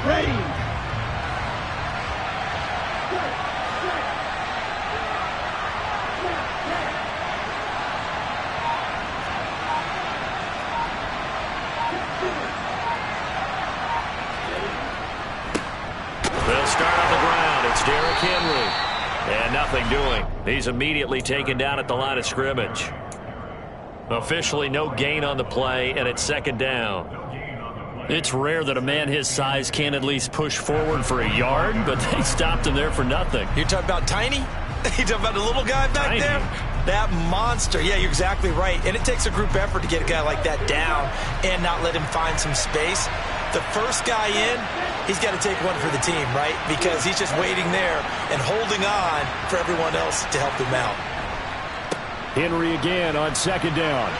They'll start on the ground. It's Derrick Henry. And nothing doing. He's immediately taken down at the line of scrimmage. Officially no gain on the play, and it's second down. It's rare that a man his size can at least push forward for a yard, but they stopped him there for nothing. You're talking about Tiny? You're talking about the little guy back there? That monster. Yeah, you're exactly right. And it takes a group effort to get a guy like that down and not let him find some space. The first guy in, he's got to take one for the team, right? Because he's just waiting there and holding on for everyone else to help him out. Henry again on second down.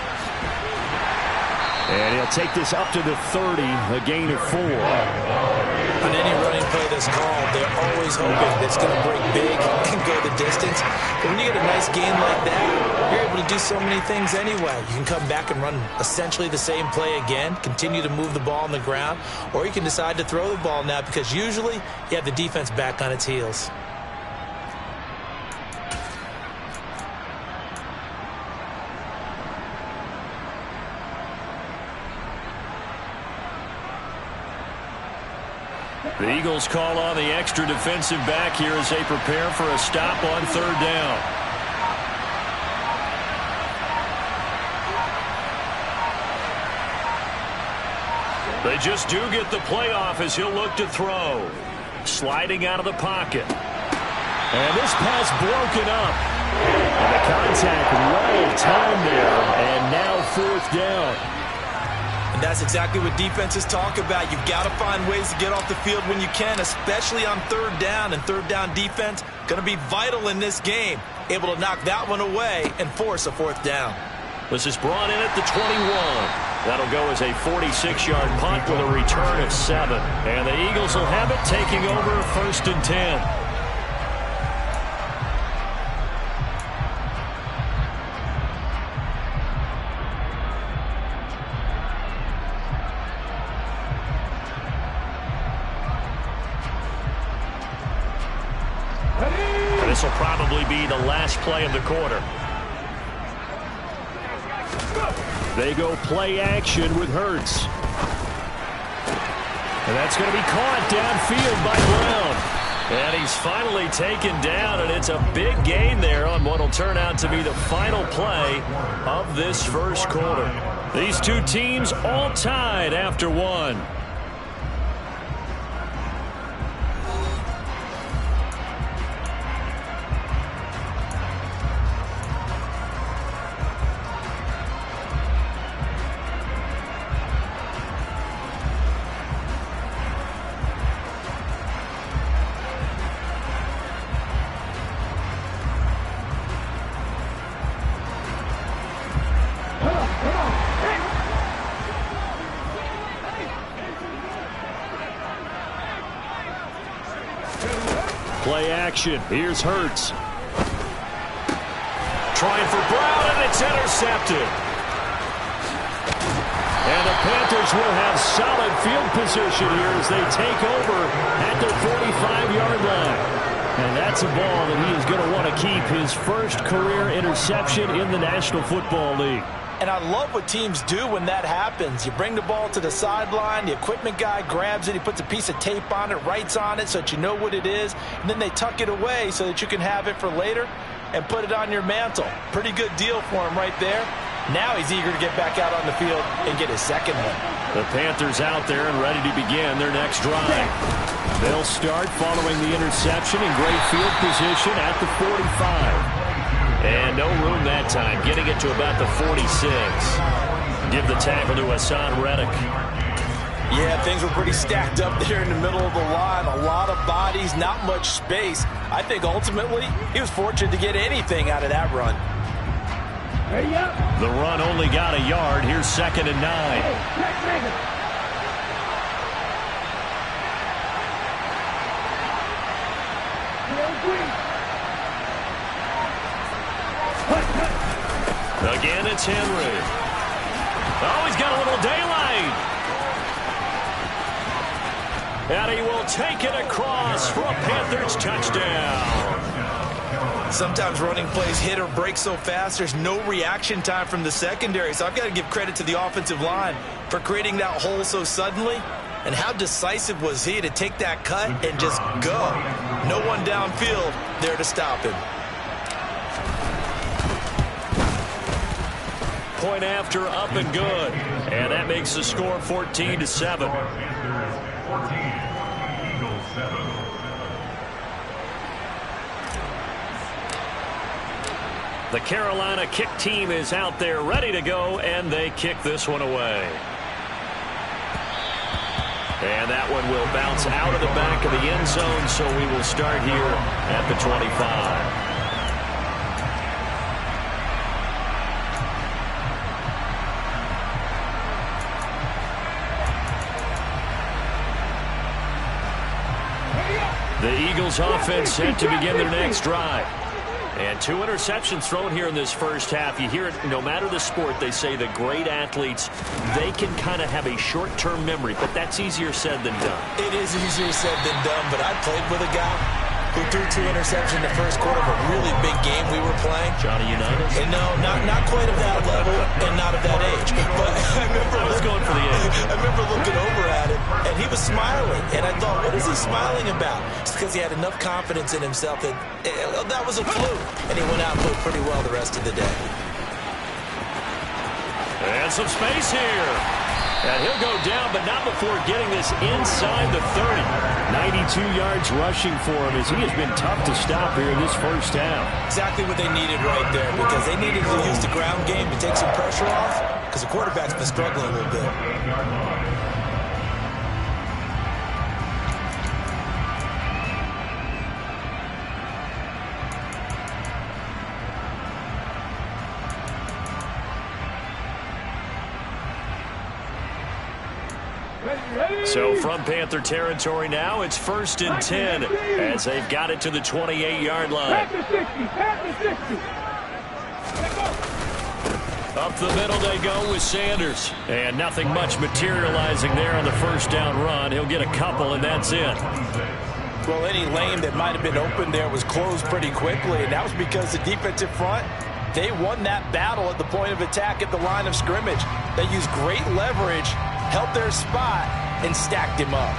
And he'll take this up to the 30, a gain of 4. On any running play that's called, they're always hoping that it's going to break big and go the distance. But when you get a nice gain like that, you're able to do so many things anyway. You can come back and run essentially the same play again, continue to move the ball on the ground, or you can decide to throw the ball now because usually you have the defense back on its heels. The Eagles call on the extra defensive back here as they prepare for a stop on third down. They just do get the play off as he'll look to throw. Sliding out of the pocket. And this pass broken up. And the contact well timed there. And now fourth down. And that's exactly what defenses talk about. You've got to find ways to get off the field when you can, especially on third down. And third down defense going to be vital in this game. Able to knock that one away and force a fourth down. This is brought in at the 21. That'll go as a 46-yard punt with a return of 7. And the Eagles will have it, taking over first and 10. This will probably be the last play of the quarter. They go play action with Hurts. And that's going to be caught downfield by Brown. And he's finally taken down, and it's a big gain there on what will turn out to be the final play of this first quarter. These two teams all tied after one. Play action. Here's Hurts. Trying for Brown, and it's intercepted. And the Panthers will have solid field position here as they take over at their 45-yard line. And that's a ball that he is going to want to keep, his first career interception in the National Football League. And I love what teams do when that happens. You bring the ball to the sideline, the equipment guy grabs it, he puts a piece of tape on it, writes on it so that you know what it is, and then they tuck it away so that you can have it for later and put it on your mantle. Pretty good deal for him right there. Now he's eager to get back out on the field and get his second one. The Panthers out there and ready to begin their next drive. They'll start following the interception in great field position at the 45. And no room that time, getting it to about the 46. Give the tackle to Hassan Reddick. Yeah, things were pretty stacked up there in the middle of the line. A lot of bodies, not much space. I think ultimately he was fortunate to get anything out of that run. The run only got a yard. Here's second and 9. Again, it's Henry. Oh, he's got a little daylight. And he will take it across for a Panthers touchdown. Sometimes running plays hit or break so fast, there's no reaction time from the secondary. So I've got to give credit to the offensive line for creating that hole so suddenly. And how decisive was he to take that cut and just go? No one downfield there to stop him. Point after, up and good. And that makes the score 14-7. The Carolina kick team is out there ready to go, and they kick this one away. And that one will bounce out of the back of the end zone, so we will start here at the 25. The Eagles offense set to begin their next drive. And 2 interceptions thrown here in this first half. You hear it, no matter the sport, they say the great athletes, they can kind of have a short-term memory, but that's easier said than done. It is easier said than done, but I played with a guy who threw 2 interceptions in the first quarter of a really big game we were playing. Johnny Unitas? And no, not quite of that level and not of that age. But I was going for the age. I remember looking over at him, and he was smiling. And I thought, what is he smiling about? It's because he had enough confidence in himself that that was a fluke. And he went out and played pretty well the rest of the day. And some space here. And he'll go down, but not before getting this inside the 30. 92 yards rushing for him as he has been tough to stop here in this first half. Exactly what they needed right there, because they needed to use the ground game to take some pressure off, because the quarterback's been struggling a little bit. So from Panther territory now, it's 1st and 10 as they've got it to the 28-yard line. Up the middle they go with Sanders. And nothing much materializing there on the first down run. He'll get a couple, and that's it. Well, any lane that might have been open there was closed pretty quickly, and that was because the defensive front, they won that battle at the point of attack at the line of scrimmage. They used great leverage, held their spot, and stacked him up.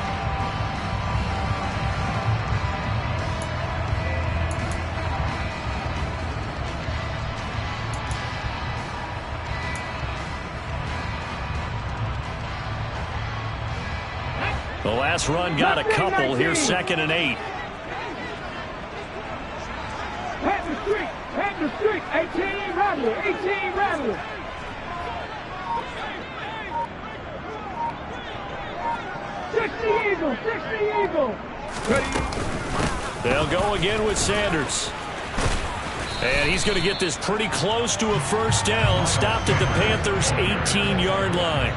The last run got a couple. Here's 2nd and 8. Panther streak, 18 Rattler. Eagle. They'll go again with Sanders. And he's going to get this pretty close to a first down. Stopped at the Panthers' 18-yard line.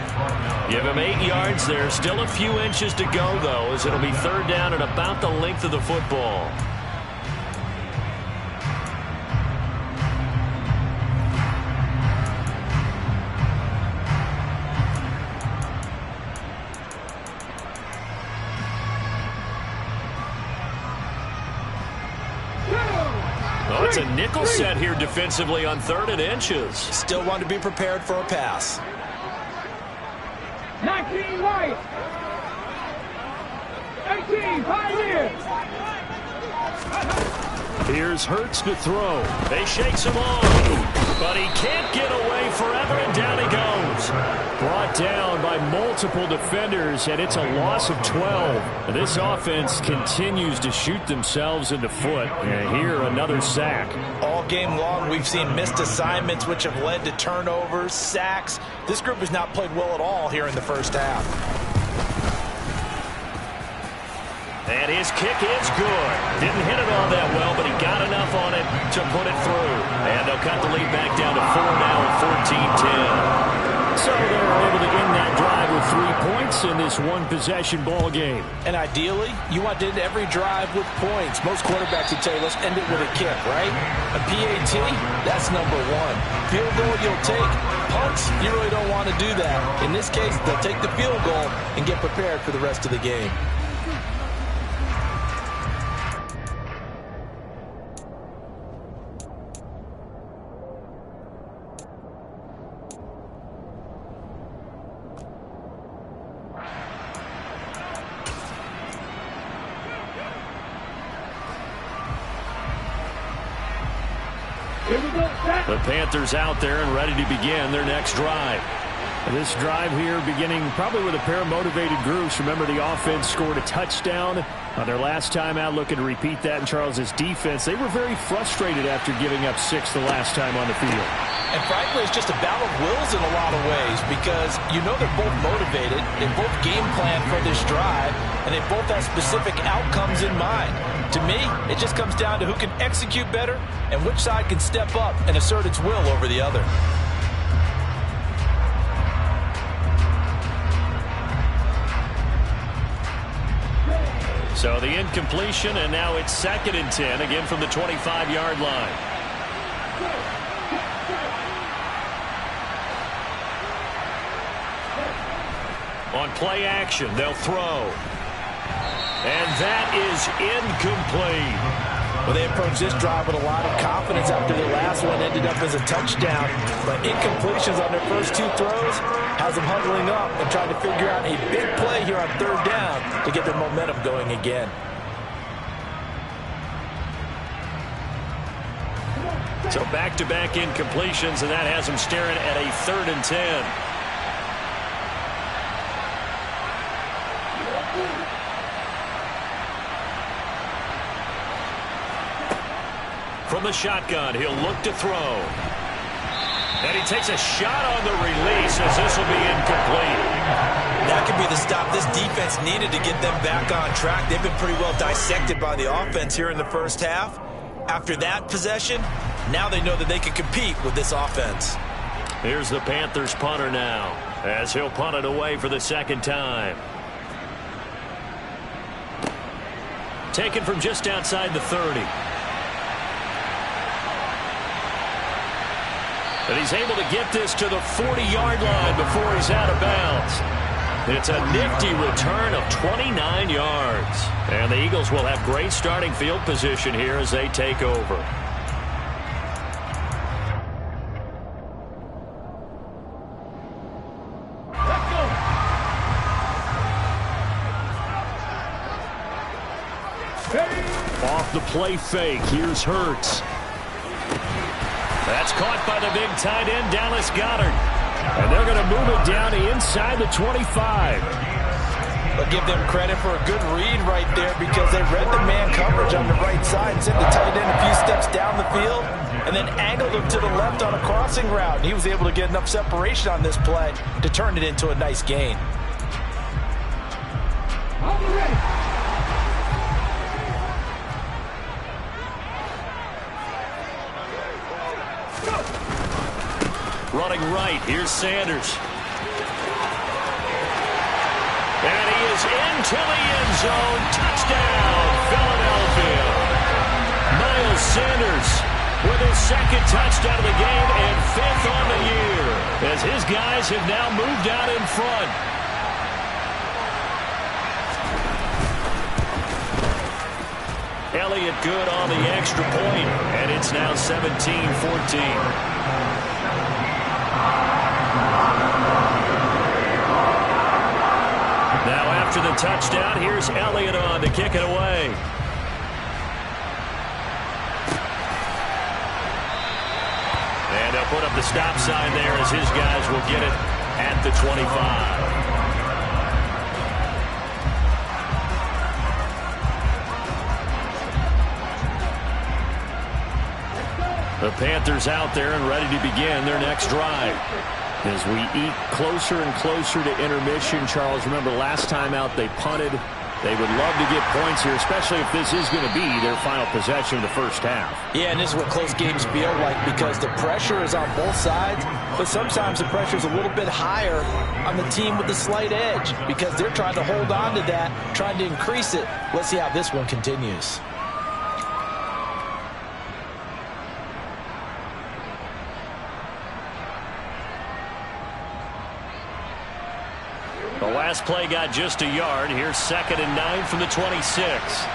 Give him 8 yards there. Still a few inches to go, though, as it'll be 3rd down and about the length of the football. Oh, it's a nickel set here defensively on 3rd and inches. Still want to be prepared for a pass. 19 White. 18 Pioneer. Here's Hurts to throw. They shakes him off, but he can't get away forever, and down he goes. Brought down by multiple defenders, and it's a loss of 12. This offense continues to shoot themselves in the foot. And here, another sack. All game long, we've seen missed assignments, which have led to turnovers, sacks. This group has not played well at all here in the first half. And his kick is good. Didn't hit it all that well, but he got enough on it to put it through. And they'll cut the lead back down to 4 now at 14-10. So they're able to end that drive with 3 points in this one-possession ball game. And ideally, you want to end every drive with points. Most quarterbacks would tell you, let's end it with a kick, right? A PAT, that's number 1. Field goal you'll take. Punts, you really don't want to do that. In this case, they'll take the field goal and get prepared for the rest of the game. Here we go. Set. The Panthers out there and ready to begin their next drive. This drive here beginning probably with a pair of motivated groups. Remember, the offense scored a touchdown on their last time out, looking to repeat that in Charles' defense. They were very frustrated after giving up 6 the last time on the field. And frankly, it's just a battle of wills in a lot of ways because you know they're both motivated, they both game plan for this drive, and they both have specific outcomes in mind. To me, it just comes down to who can execute better and which side can step up and assert its will over the other. So the incompletion, and now it's 2nd and 10, again from the 25-yard line. On play action, they'll throw. And that is incomplete. Well, they approached this drive with a lot of confidence after their last one ended up as a touchdown. But incompletions on their first 2 throws has them huddling up and trying to figure out a big play here on 3rd down to get their momentum going again. So back-to-back incompletions, and that has them staring at a 3rd and 10. From the shotgun, he'll look to throw. And he takes a shot on the release as this will be incomplete. That could be the stop this defense needed to get them back on track. They've been pretty well dissected by the offense here in the first half. After that possession, now they know that they can compete with this offense. Here's the Panthers punter now as he'll punt it away for the 2nd time. Taken from just outside the 30. And he's able to get this to the 40-yard line before he's out of bounds. It's a nifty return of 29 yards. And the Eagles will have great starting field position here as they take over. Let's go. Hey. Off the play fake, here's Hurts. That's caught by the big tight end, Dallas Goedert. And they're going to move it down to inside the 25. But give them credit for a good read right there because they read the man coverage on the right side and sent the tight end a few steps down the field and then angled him to the left on a crossing route. And he was able to get enough separation on this play to turn it into a nice gain. I'll be ready. Running right, here's Sanders. And he is into the end zone. Touchdown, Philadelphia. Miles Sanders with his 2nd touchdown of the game and 5th on the year as his guys have now moved out in front. Elliott good on the extra point, and it's now 17-14. Now after the touchdown, here's Elliott on to kick it away. And they'll put up the stop sign there as his guys will get it at the 25. The Panthers out there and ready to begin their next drive. As we eat closer and closer to intermission, Charles, remember last time out they punted. They would love to get points here, especially if this is going to be their final possession of the first half. Yeah, and this is what close games feel like because the pressure is on both sides, but sometimes the pressure is a little bit higher on the team with the slight edge because they're trying to hold on to that, trying to increase it. Let's see how this one continues. The last play got just a yard. Here's 2nd and 9 from the 26.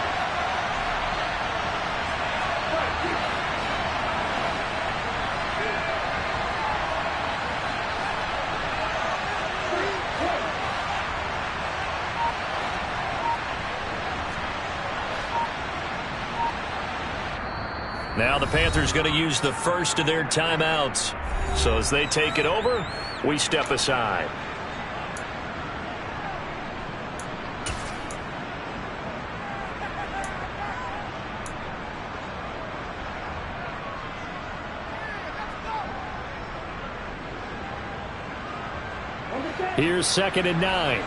Now the Panthers going to use the first of their timeouts. So as they take it over, we step aside. Here's 2nd and 9.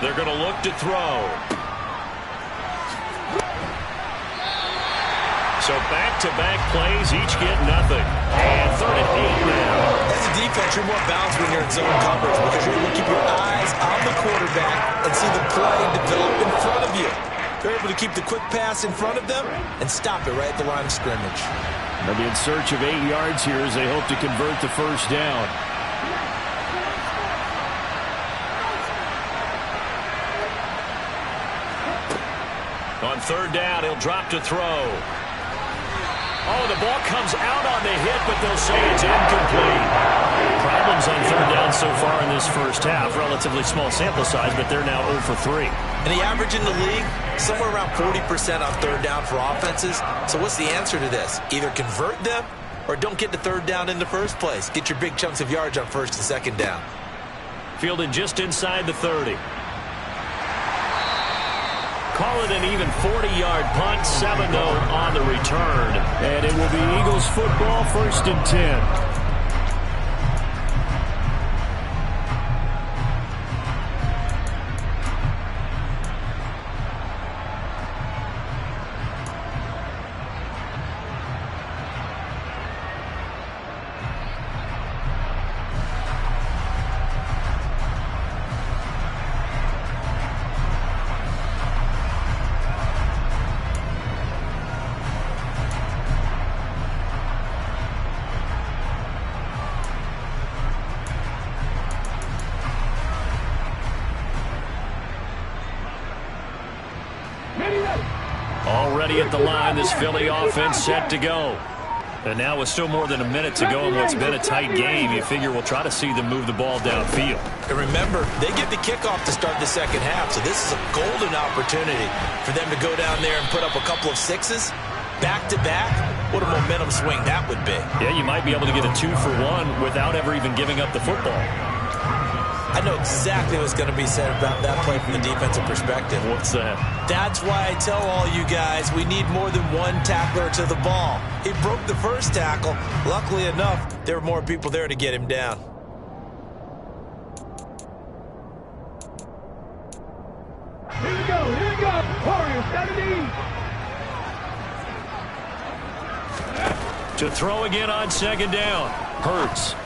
They're going to look to throw. So back-to-back plays, each get nothing. And 3rd and 8 now. As a defense, you're more balanced when you're in zone coverage because you're going to keep your eyes on the quarterback and see the play develop in front of you. They're able to keep the quick pass in front of them and stop it right at the line of scrimmage. They'll be in search of 8 yards here as they hope to convert the first down. On 3rd down, he'll drop to throw. Oh, the ball comes out on the hit, but they'll say it's incomplete. Problems on 3rd down so far in this first half. Relatively small sample size, but they're now 0 for 3. And the average in the league, somewhere around 40% on 3rd down for offenses. So what's the answer to this? Either convert them or don't get to 3rd down in the first place. Get your big chunks of yards on 1st and 2nd down. Fielded just inside the 30. Call it an even 40-yard punt, 7 though on the return. And it will be Eagles football, 1st and 10. Already at the line, this Philly offense set to go. And now with still more than a minute to go in what's been a tight game, you figure we'll try to see them move the ball downfield. And remember, they get the kickoff to start the second half, so this is a golden opportunity for them to go down there and put up a couple of sixes back-to-back. What a momentum swing that would be. Yeah, you might be able to get a 2-for-1 without ever even giving up the football. I know exactly what's going to be said about that play from the defensive perspective. What's that? That's why I tell all you guys we need more than one tackler to the ball. He broke the first tackle. Luckily enough, there were more people there to get him down. Here we go, here we go. Warriors 70. To throw again on 2nd down. Hurts.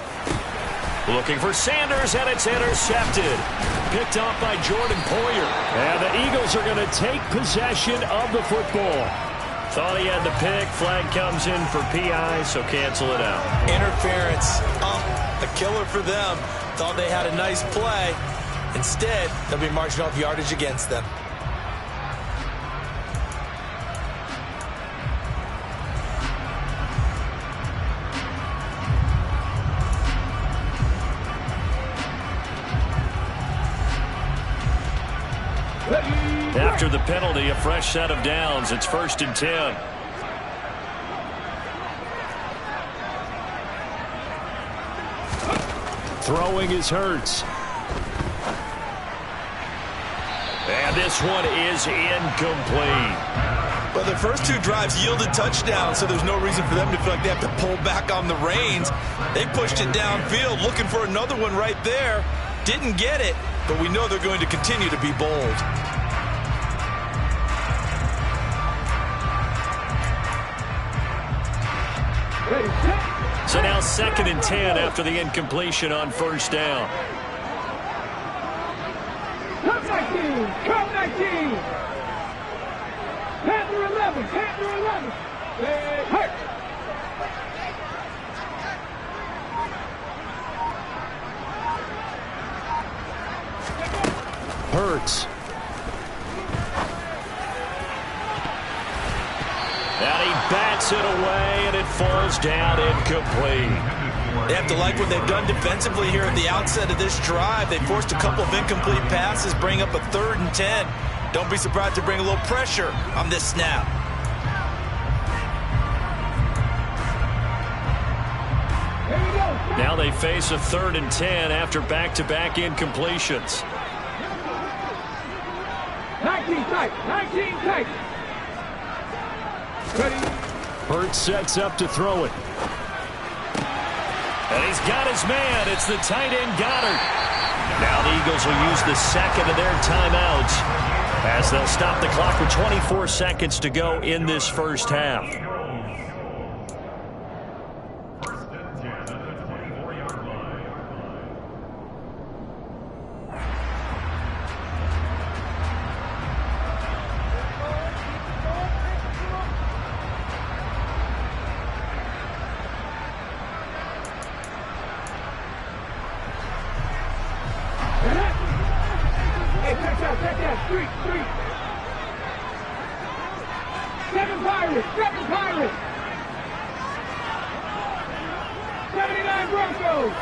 Looking for Sanders, and it's intercepted. Picked off by Jordan Poyer. And the Eagles are going to take possession of the football. Thought he had the pick. Flag comes in for PI, so cancel it out. Interference. A killer for them. Thought they had a nice play. Instead, they'll be marching off yardage against them. After the penalty, a fresh set of downs. It's 1st and 10. Throwing is Hurts. And this one is incomplete. But the first 2 drives yielded touchdowns, so there's no reason for them to feel like they have to pull back on the reins. They pushed it downfield, looking for another one right there. Didn't get it, but we know they're going to continue to be bold. So now 2nd and 10 after the incompletion on 1st down. Come 19, come 19. Panther 11, Panther 11. Hurt. Hurts. And he bats it away, and it falls down incomplete. They have to like what they've done defensively here at the outset of this drive. They forced a couple of incomplete passes, bring up a 3rd and 10. Don't be surprised to bring a little pressure on this snap. Now they face a 3rd and 10 after back-to-back incompletions. 19 tight, 19 tight. Ready? Hurts sets up to throw it. And he's got his man. It's the tight end Goddard. Now the Eagles will use the second of their timeouts as they'll stop the clock with 24 seconds to go in this first half. Seven Pirates! 79 Broncos!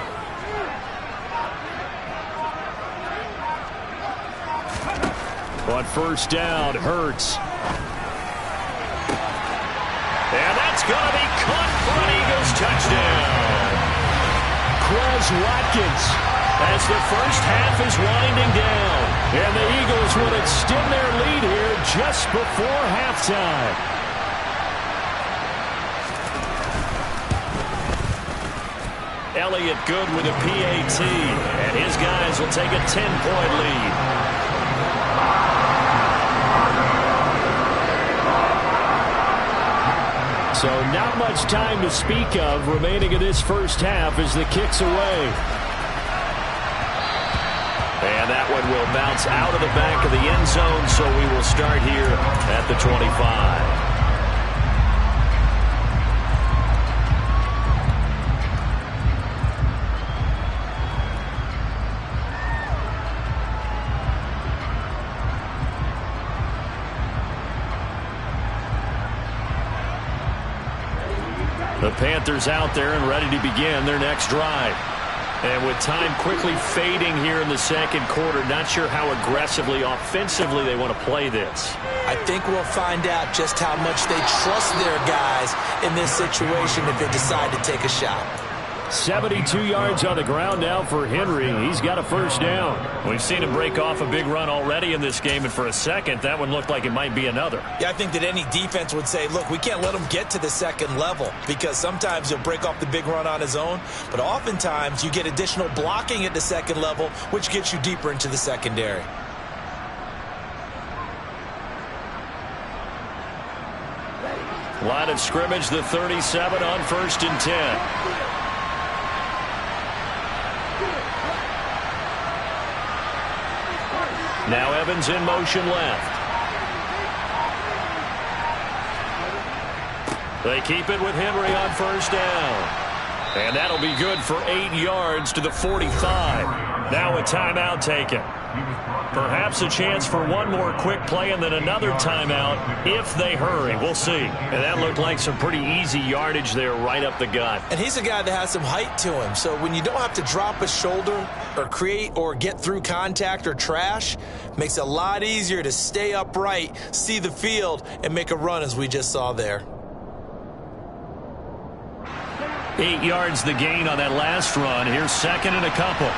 On first down, Hurts. And that's going to be caught for an Eagles touchdown. Quez Watkins. As the first half is winding down. And the Eagles will extend their lead here just before halftime. Elliott good with a PAT. And his guys will take a 10-point lead. So not much time to speak of remaining in this first half as the kick's away. And that one will bounce out of the back of the end zone, so we will start here at the 25. The Panthers out there and ready to begin their next drive. And with time quickly fading here in the second quarter, not sure how aggressively, offensively they want to play this. I think we'll find out just how much they trust their guys in this situation if they decide to take a shot. 72 yards on the ground now for Henry. He's got a first down. We've seen him break off a big run already in this game, and for a second, that one looked like it might be another. Yeah, I think that any defense would say, look, we can't let him get to the second level because sometimes he'll break off the big run on his own, but oftentimes you get additional blocking at the second level, which gets you deeper into the secondary. Line of scrimmage, the 37 on 1st and 10. Now Evans in motion left. They keep it with Henry on first down. And that'll be good for 8 yards to the 45. Now a timeout taken. Perhaps a chance for one more quick play and then another timeout if they hurry. We'll see. And that looked like some pretty easy yardage there right up the gut. And he's a guy that has some height to him. So when you don't have to drop a shoulder or create or get through contact or trash, makes it a lot easier to stay upright, see the field, and make a run as we just saw there. 8 yards the gain on that last run. Here's second and a couple.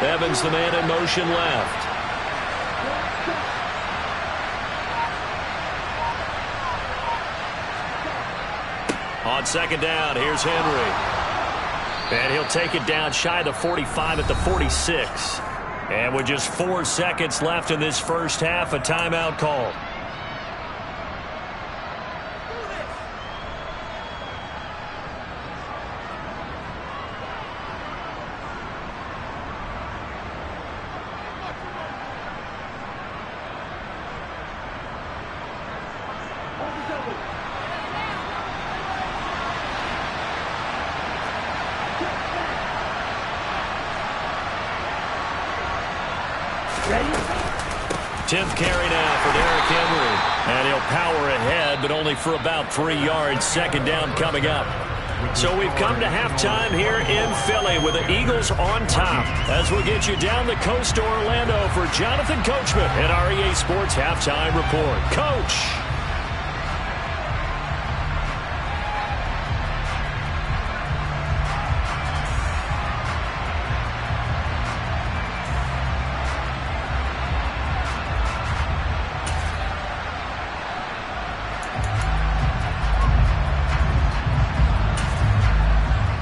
Evans, the man in motion left. On second down, here's Henry. And he'll take it down shy of the 45 at the 46. And with just 4 seconds left in this first half, a timeout called. Ready? 10th carry now for Derrick Henry. And he'll power ahead, but only for about 3 yards. Second down coming up. So we've come to halftime here in Philly with the Eagles on top. As we'll get you down the coast to Orlando for Jonathan Coachman at our EA Sports Halftime Report. Coach.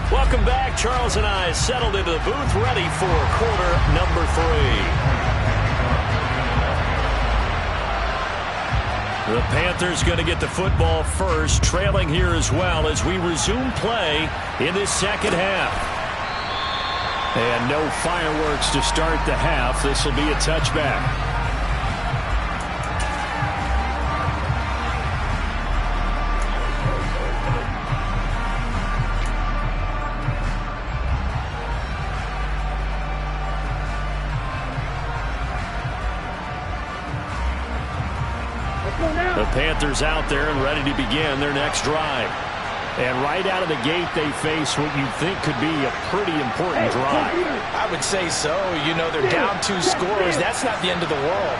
Welcome back. Charles and I settled into the booth, ready for quarter number 3. The Panthers going to get the football first, trailing here as well as we resume play in this second half. And no fireworks to start the half. This will be a touchback. The Panthers out there and ready to begin their next drive. And right out of the gate, they face what you think could be a pretty important drive. I would say so. You know, they're down 2 scores. That's not the end of the world.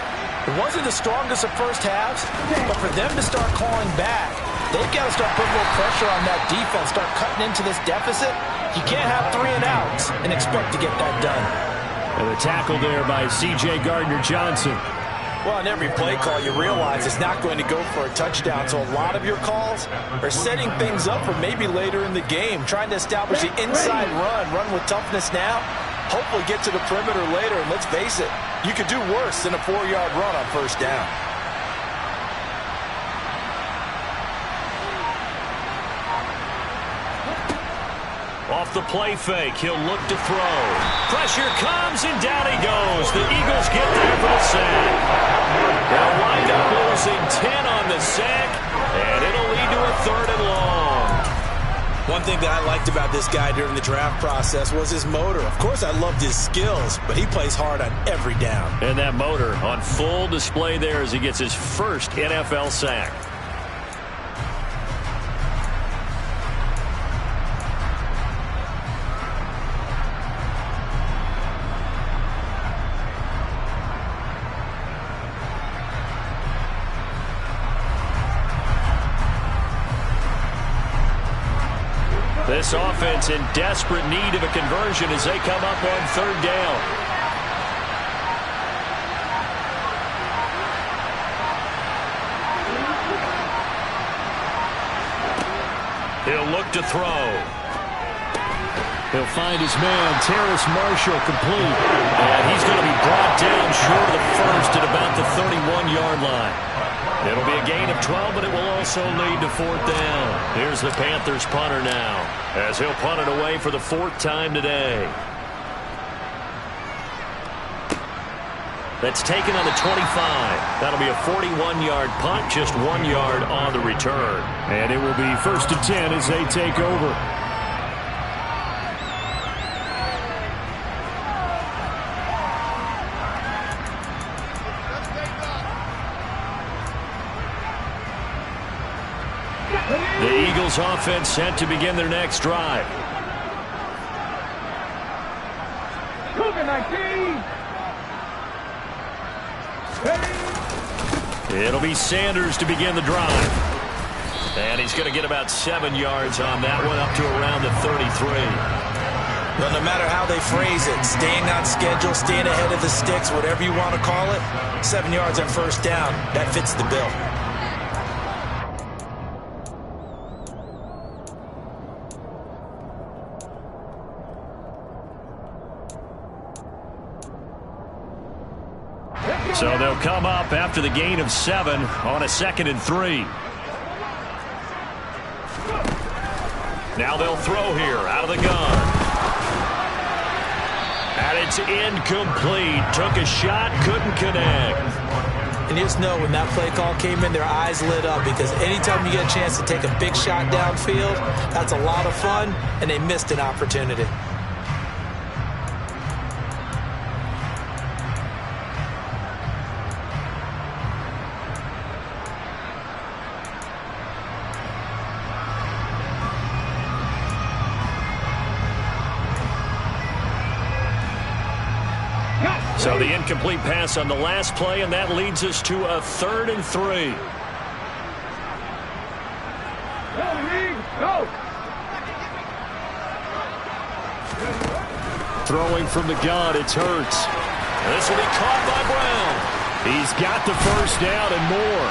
It wasn't the strongest of first halves, but for them to start clawing back, they've got to start putting a little pressure on that defense, start cutting into this deficit. You can't have 3 and outs and expect to get that done. And the tackle there by C.J. Gardner-Johnson. Well, in every play call, you realize it's not going to go for a touchdown. So a lot of your calls are setting things up for maybe later in the game, trying to establish the inside run with toughness now, hopefully get to the perimeter later. And let's face it, you could do worse than a 4-yard run on first down. Off the play fake, he'll look to throw. Pressure comes, and down he goes. The Eagles get there for the sack. They'll wind up losing 10 on the sack, and it'll lead to a 3rd and long. One thing that I liked about this guy during the draft process was his motor. Of course, I loved his skills, but he plays hard on every down. And that motor on full display there as he gets his first NFL sack. This offense in desperate need of a conversion as they come up on 3rd down. He'll look to throw. He'll find his man, Terrace Marshall, complete. And he's going to be brought down short of the first at about the 31-yard line. It'll be a gain of 12, but it will also lead to 4th down. Here's the Panthers punter now, as he'll punt it away for the 4th time today. That's taken on the 25. That'll be a 41-yard punt, just 1 yard on the return. And it will be 1st and 10 as they take over. The Eagles offense set to begin their next drive. It'll be Sanders to begin the drive. And he's going to get about 7 yards on that one, up to around the 33. Well, no matter how they phrase it, staying on schedule, staying ahead of the sticks, whatever you want to call it, 7 yards on first down, that fits the bill. So they'll come up after the gain of 7 on a 2nd and 3. Now they'll throw here out of the gun. And it's incomplete. Took a shot, couldn't connect. And you just know when that play call came in, their eyes lit up, because anytime you get a chance to take a big shot downfield, that's a lot of fun, and they missed an opportunity. So the incomplete pass on the last play, and that leads us to a 3rd and 3. Go. Throwing from the gun, it's Hurts. This will be caught by Brown. He's got the first down and more.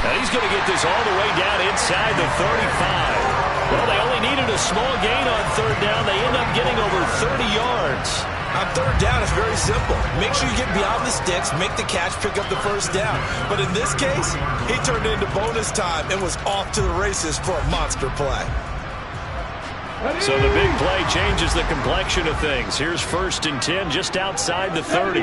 And he's going to get this all the way down inside the 35. Well, they only needed a small gain on 3rd down. They end up getting over 30 yards. On 3rd down, it's very simple. Make sure you get beyond the sticks, make the catch, pick up the first down. But in this case, he turned it into bonus time and was off to the races for a monster play. So the big play changes the complexion of things. Here's 1st and 10 just outside the 30.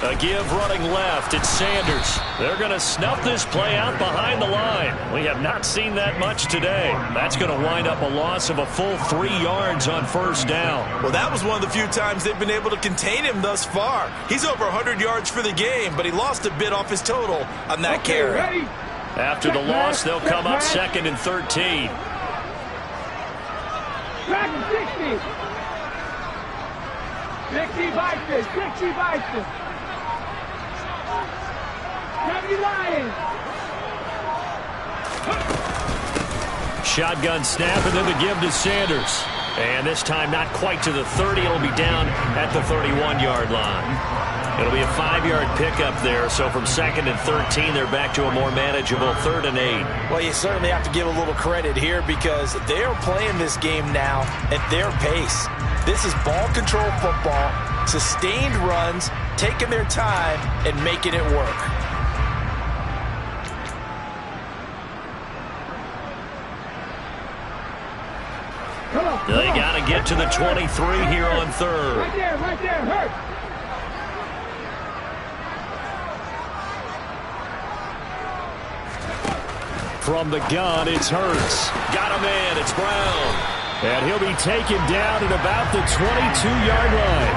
A give running left. It's Sanders. They're going to snuff this play out behind the line. We have not seen that much today. That's going to wind up a loss of a full 3 yards on 1st down. Well, that was one of the few times they've been able to contain him thus far. He's over 100 yards for the game, but he lost a bit off his total on that carry. Ready? After the loss, they'll come up 2nd and 13. Back 60. 60 Bison. 60 Bison. 70 Lions. Shotgun snap, and then the give to Sanders. And this time not quite to the 30. It'll be down at the 31-yard line. It'll be a 5-yard pickup there. So from 2nd and 13, they're back to a more manageable 3rd and 8. Well, you certainly have to give a little credit here because they're playing this game now at their pace. This is ball control football, sustained runs, taking their time, and making it work. They got to get to the 23 here on 3rd. Right there, Hurts. From the gun, it's Hurts. Got him in. It's Brown. And he'll be taken down at about the 22-yard line.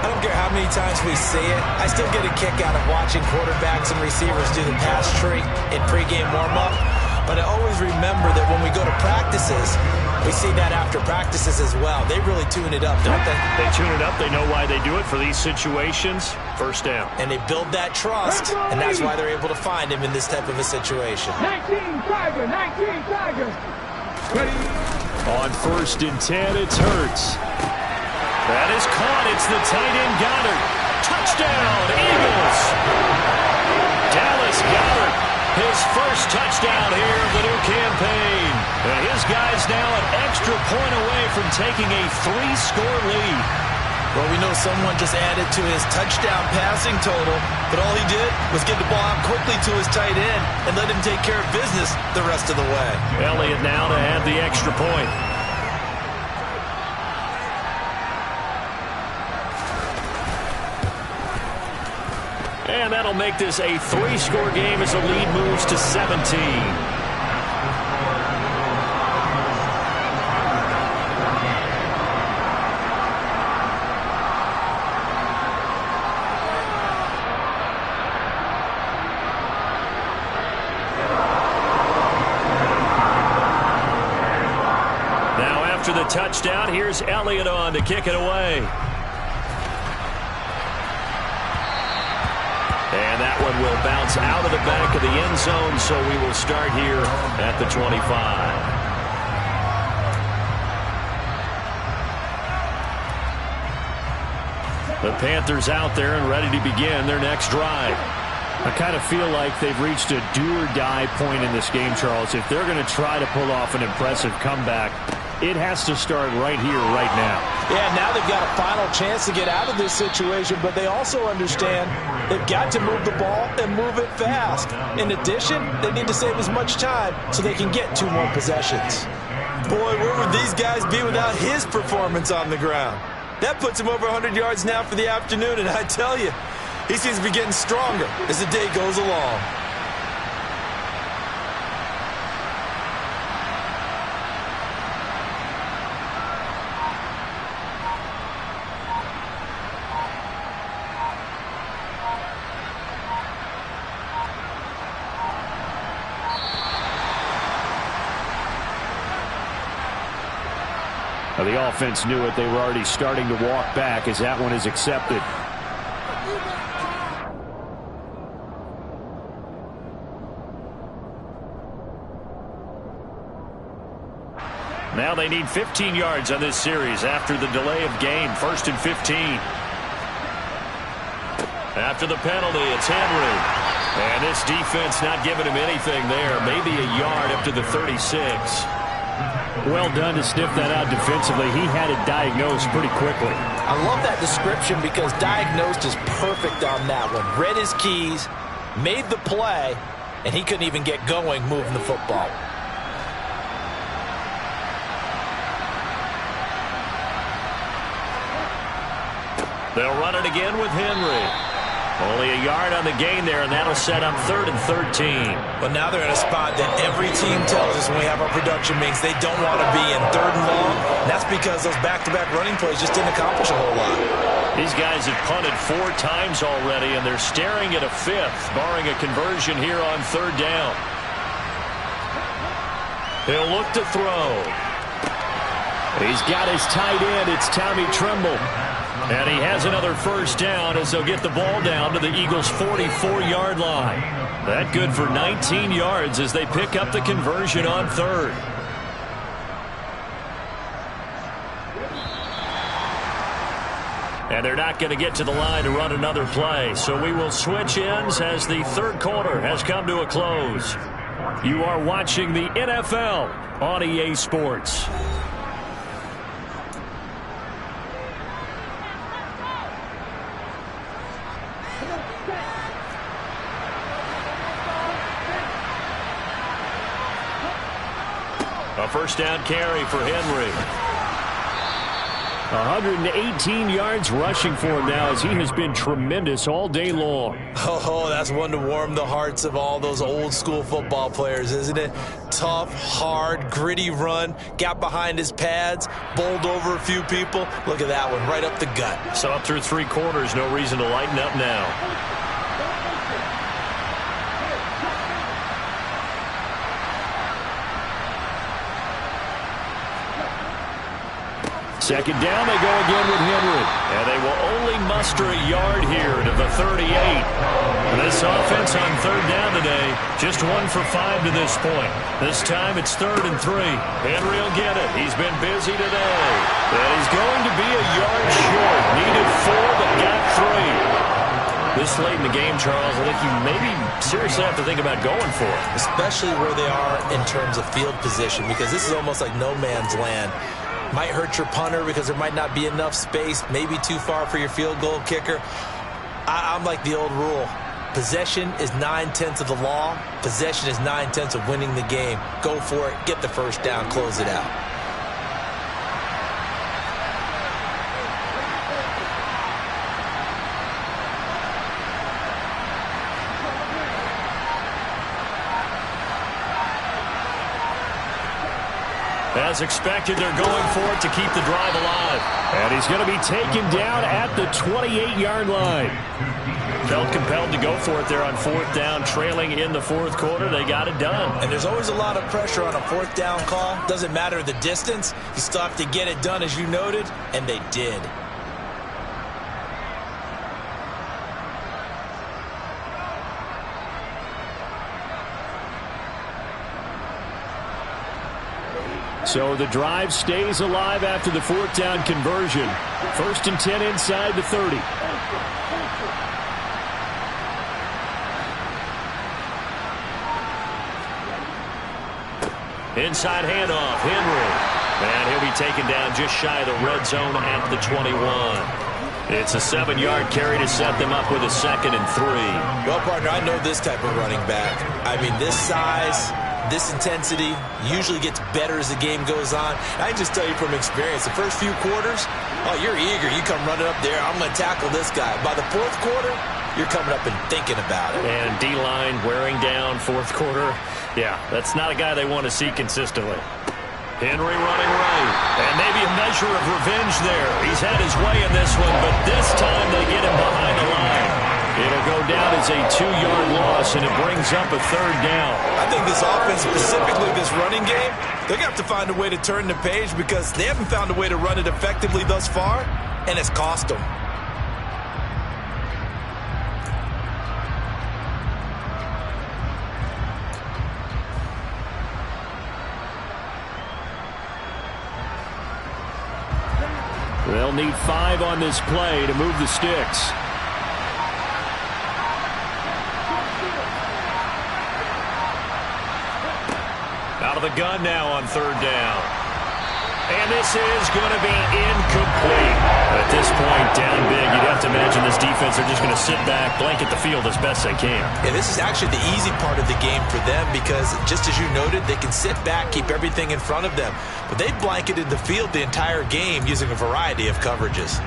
I don't care how many times we see it. I still get a kick out of watching quarterbacks and receivers do the pass tree in pregame warm-up. But I always remember that when we go to practices, we see that after practices as well. They really tune it up, don't they? They tune it up. They know why they do it for these situations. 1st down. And they build that trust, and that's why they're able to find him in this type of a situation. 19 Tiger. Ready? On 1st and 10, it's Hurts. That is caught. It's the tight end Goddard. Touchdown, Eagles. Dallas Goddard, his first touchdown here of the new campaign. And his guy's now an extra point away from taking a 3-score lead. Well, we know someone just added to his touchdown passing total, but all he did was get the ball out quickly to his tight end and let him take care of business the rest of the way. Elliott now to have the extra point. And that'll make this a 3-score game as the lead moves to 17. Now after the touchdown, here's Elliott on to kick it away. And that one will bounce out of the back of the end zone, so we will start here at the 25. The Panthers out there and ready to begin their next drive. I kind of feel like they've reached a do-or-die point in this game, Charles. If they're going to try to pull off an impressive comeback, it has to start right here, right now. Yeah, now they've got a final chance to get out of this situation, but they also understand they've got to move the ball and move it fast. In addition, they need to save as much time so they can get 2 more possessions. Boy, where would these guys be without his performance on the ground? That puts him over 100 yards now for the afternoon, and I tell you, he seems to be getting stronger as the day goes along. Well, the offense knew it. They were already starting to walk back as that one is accepted. Now they need 15 yards on this series after the delay of game. 1st and 15. After the penalty, it's Henry. And this defense not giving him anything there. Maybe a yard up to the 36. Well done to sniff that out defensively. He had it diagnosed pretty quickly. I love that description because diagnosed is perfect on that one. Read his keys, made the play, and he couldn't even get going moving the football. They'll run it again with Henry. Only a yard on the gain there, and that'll set up 3rd and 13. But now they're in a spot that every team tells us when we have our production meetings they don't want to be in 3rd and long. And that's because those back-to-back running plays just didn't accomplish a whole lot. These guys have punted 4 times already, and they're staring at a 5th, barring a conversion here on 3rd down. He'll look to throw. He's got his tight end. It's Tommy Tremble. And he has another 1st down as they'll get the ball down to the Eagles' 44-yard line. That good for 19 yards as they pick up the conversion on 3rd. And they're not going to get to the line to run another play. So we will switch ends as the 3rd quarter has come to a close. You are watching the NFL on EA Sports. A 1st down carry for Henry. 118 yards rushing for him now as he has been tremendous all day long. Oh, that's one to warm the hearts of all those old school football players, isn't it? Tough, hard, gritty run, got behind his pads, bowled over a few people. Look at that one, right up the gut. So up through 3 quarters, no reason to lighten up now. 2nd down, they go again with Henry. And they will only muster a yard here to the 38. This offense on 3rd down today, just 1 for 5 to this point. This time it's 3rd and 3. Henry will get it. He's been busy today. And he's going to be a yard short. Needed 4, but got 3. This late in the game, Charles, I think you maybe seriously have to think about going for it. Especially where they are in terms of field position, because this is almost like no man's land. Might hurt your punter because there might not be enough space, maybe too far for your field goal kicker. I'm like the old rule. Possession is 9/10 of the law. Possession is 9/10 of winning the game. Go for it. Get the 1st down. Close it out. As expected, they're going for it to keep the drive alive. And he's going to be taken down at the 28-yard line. Felt compelled to go for it there on 4th down, trailing in the 4th quarter. They got it done. And there's always a lot of pressure on a 4th down call. Doesn't matter the distance. You still have to get it done, as you noted, and they did. So the drive stays alive after the 4th down conversion. 1st and 10 inside the 30. Inside handoff, Henry. And he'll be taken down just shy of the red zone at the 21. It's a 7-yard carry to set them up with a 2nd and 3. Well, partner, I know this type of running back. I mean, this size, this intensity usually gets better as the game goes on. I can just tell you from experience, the first few quarters, oh, you're eager. You come running up there, I'm going to tackle this guy. By the 4th quarter, you're coming up and thinking about it. And D-line wearing down 4th quarter. Yeah, that's not a guy they want to see consistently. Henry running right. And maybe a measure of revenge there. He's had his way in this one, but this time they get him behind the line. It'll go down as a 2-yard loss, and it brings up a third down. I think this offense, specifically this running game, they're going to have to find a way to turn the page because they haven't found a way to run it effectively thus far, and it's cost them. They'll need 5 on this play to move the sticks. Out of the gun now on third down. And this is going to be incomplete. At this point, down big, you'd have to imagine this defense are just going to sit back, blanket the field as best they can. And this is actually the easy part of the game for them because, just as you noted, they can sit back, keep everything in front of them. But they blanketed the field the entire game using a variety of coverages.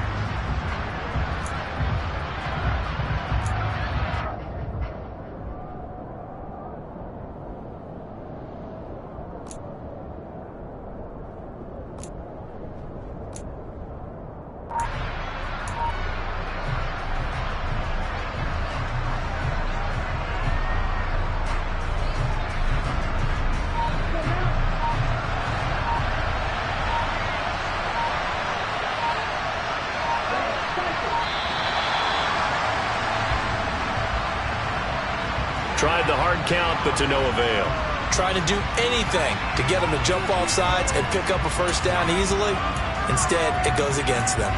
Tried the hard count, but to no avail. Trying to do anything to get them to jump off sides and pick up a first down easily. Instead, it goes against them.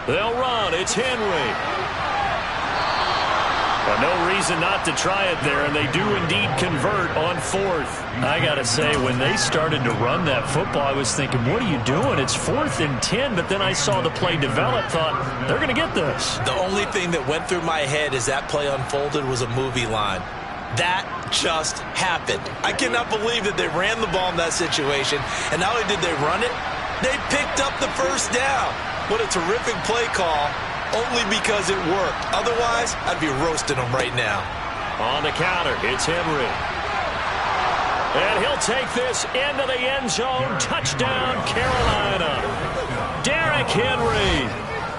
They'll run. It's Henry. Well, no reason not to try it there, and they do indeed convert on fourth. I got to say, when they started to run that football, I was thinking, what are you doing? It's 4th and 10, but then I saw the play develop, thought, they're going to get this. The only thing that went through my head as that play unfolded was a movie line. That just happened. I cannot believe that they ran the ball in that situation, and not only did they run it, they picked up the first down. What a terrific play call, only because it worked. Otherwise, I'd be roasting them right now. On the counter, it's Henry. And he'll take this into the end zone. Touchdown, Carolina. Derrick Henry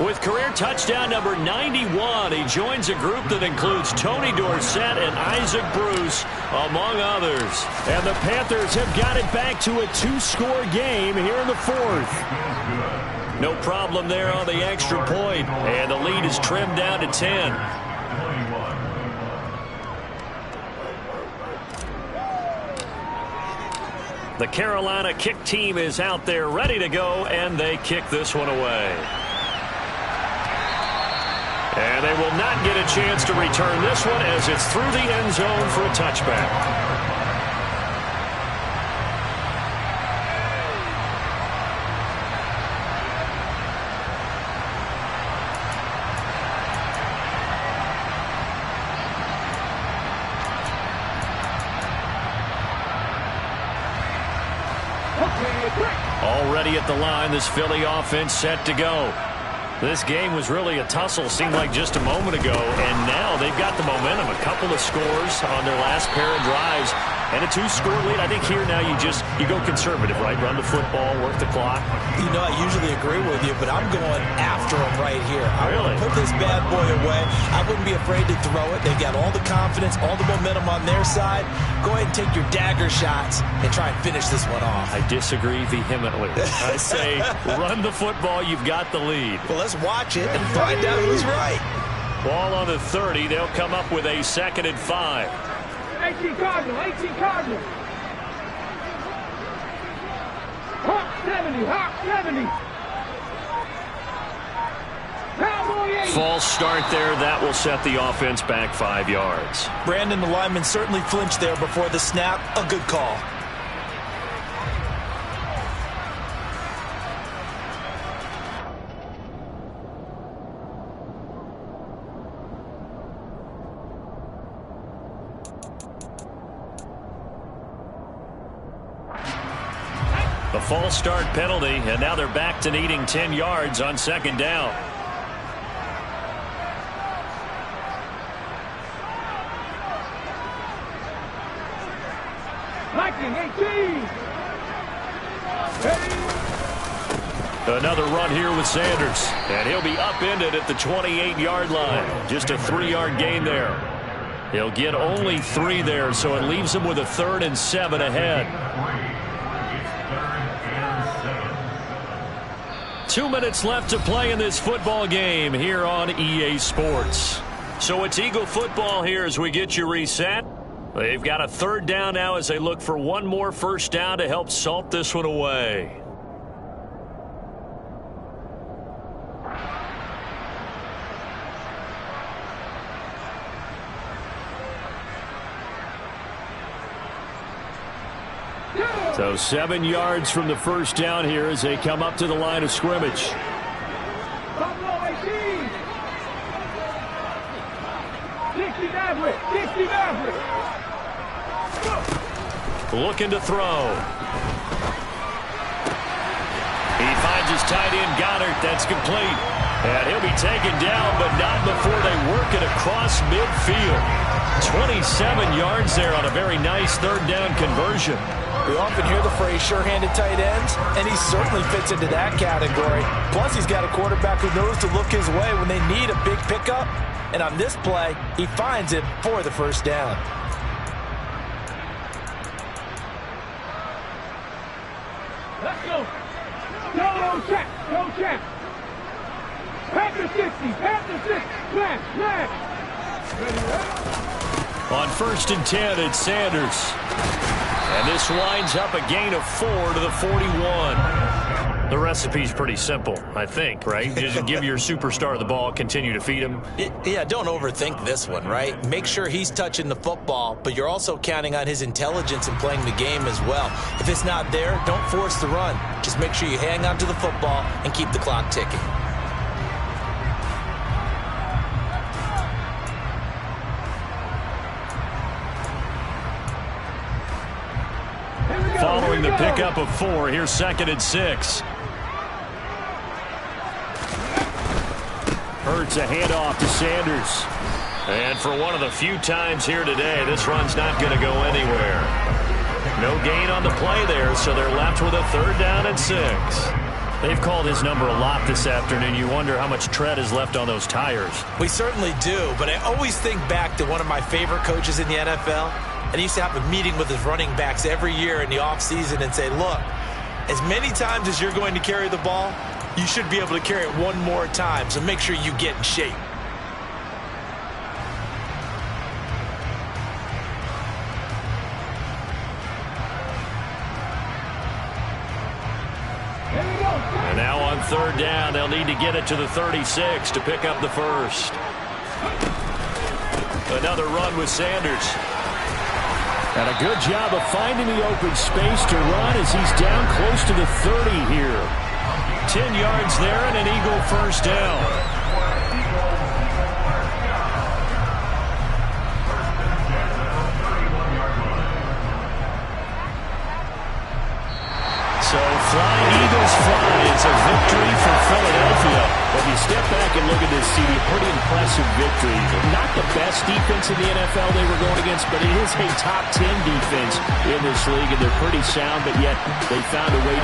with career touchdown number 91. He joins a group that includes Tony Dorsett and Isaac Bruce, among others. And the Panthers have got it back to a 2-score game here in the 4th. No problem there on the extra point. And the lead is trimmed down to 10. The Carolina kick team is out there ready to go, and they kick this one away. And they will not get a chance to return this one as it's through the end zone for a touchback. Already at the line, this Philly offense set to go. This game was really a tussle, seemed like just a moment ago, and now they've got the momentum. A couple of scores on their last pair of drives, and a 2-score lead. I think here now you go conservative, right? Run the football, work the clock. You know, I usually agree with you, but I'm going after them right here. I Really? want to put this bad boy away. I wouldn't be afraid to throw it. They've got all the confidence, all the momentum on their side. Go ahead and take your dagger shots and try and finish this one off. I disagree vehemently. I say run the football. You've got the lead. Well, let's watch it and find out who's right. Ball on the 30. They'll come up with a 2nd and 5. 18 Cardinal, 18 Cardinal. Hawk 70, Hawk 70. Cowboy 80. False start there. That will set the offense back 5 yards. Brandon, the lineman certainly flinched there before the snap. A good call. false start penalty, and now they're back to needing 10 yards on second down. Lightning 18. Another run here with Sanders, and he'll be upended at the 28-yard line. Just a 3-yard gain there. He'll get only 3 there, so it leaves him with a 3rd and 7 ahead. 2 minutes left to play in this football game here on EA Sports. So it's Eagle football here as we get you reset. They've got a 3rd down now as they look for one more first down to help salt this one away. So 7 yards from the first down here as they come up to the line of scrimmage. Buffalo 18. Dixie Maverick. Dixie Maverick. Looking to throw. He finds his tight end, Goddard. That's complete. And he'll be taken down, but not before they work it across midfield. 27 yards there on a very nice 3rd down conversion. We often hear the phrase sure-handed tight ends, and he certainly fits into that category. Plus, he's got a quarterback who knows to look his way when they need a big pickup. And on this play, he finds it for the first down. Let's go. Go, check. Go, check. Panther 60. Panther 60. Flash. On 1st and 10, it's Sanders. And this winds up a gain of 4 to the 41. The recipe's pretty simple, I think, right? Just give your superstar the ball, continue to feed him. Yeah, don't overthink this one, right? Make sure he's touching the football, but you're also counting on his intelligence in playing the game as well. If it's not there, don't force the run. Just make sure you hang on to the football and keep the clock ticking. Following the pickup of 4, here's 2nd and 6. Hurts a handoff to Sanders. And for one of the few times here today, this run's not going to go anywhere. No gain on the play there, so they're left with a 3rd down and 6. They've called his number a lot this afternoon. You wonder how much tread is left on those tires. We certainly do, but I always think back to one of my favorite coaches in the NFL. And he used to have a meeting with his running backs every year in the offseason and say, look, as many times as you're going to carry the ball, you should be able to carry it one more time, so make sure you get in shape. And now on 3rd down, they'll need to get it to the 36 to pick up the first. Another run with Sanders. And a good job of finding the open space to run as he's down close to the 30 here. 10 yards there and an Eagle first down. So flying Eagles fly. It's a victory for Philadelphia. If you step back and look at this, CD, pretty impressive victory. Not the best defense in the NFL they were going against, but it is a top 10 defense in this league, and they're pretty sound, but yet they found a way to